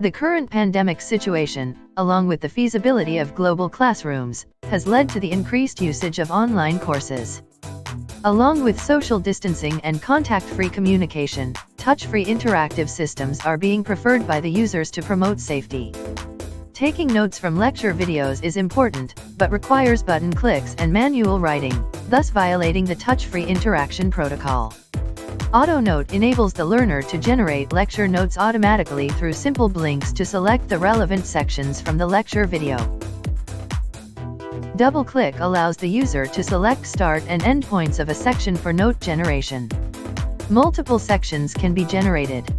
The current pandemic situation, along with the feasibility of global classrooms, has led to the increased usage of online courses. Along with social distancing and contact-free communication, touch-free interactive systems are being preferred by the users to promote safety. Taking notes from lecture videos is important, but requires button clicks and manual writing, thus violating the touch-free interaction protocol. AutoNote enables the learner to generate lecture notes automatically through simple blinks to select the relevant sections from the lecture video. Double-click allows the user to select start and end points of a section for note generation. Multiple sections can be generated.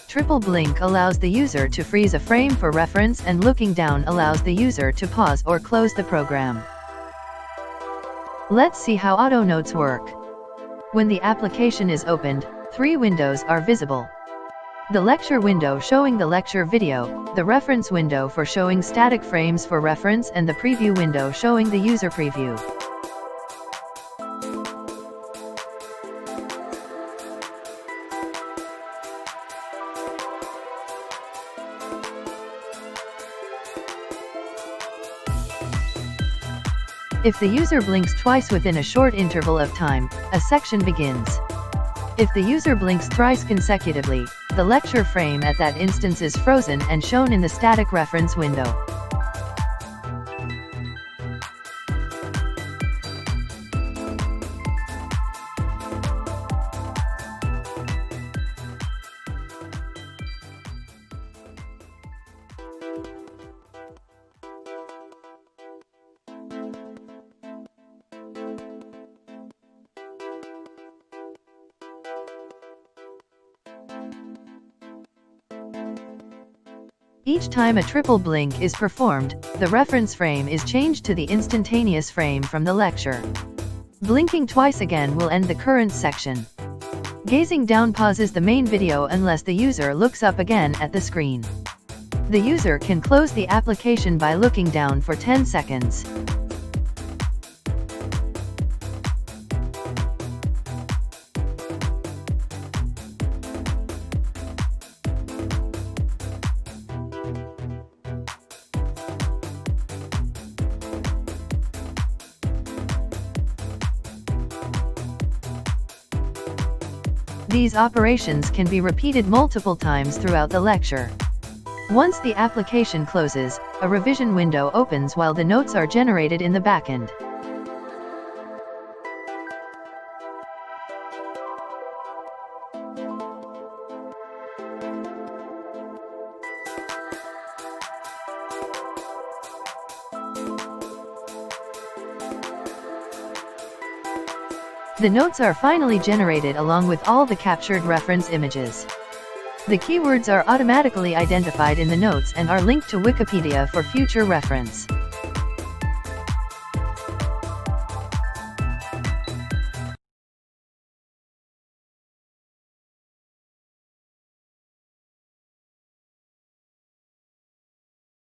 Triple blink allows the user to freeze a frame for reference, and looking down allows the user to pause or close the program. Let's see how AutoNotes work. When the application is opened, 3 windows are visible. The lecture window showing the lecture video, the reference window for showing static frames for reference, and the preview window showing the user preview. If the user blinks twice within a short interval of time, a section begins. If the user blinks thrice consecutively, the lecture frame at that instance is frozen and shown in the static reference window. Each time a triple blink is performed, the reference frame is changed to the instantaneous frame from the lecture. Blinking twice again will end the current section. Gazing down pauses the main video unless the user looks up again at the screen. The user can close the application by looking down for 10 seconds. These operations can be repeated multiple times throughout the lecture. Once the application closes, a revision window opens while the notes are generated in the backend. The notes are finally generated along with all the captured reference images. The keywords are automatically identified in the notes and are linked to Wikipedia for future reference.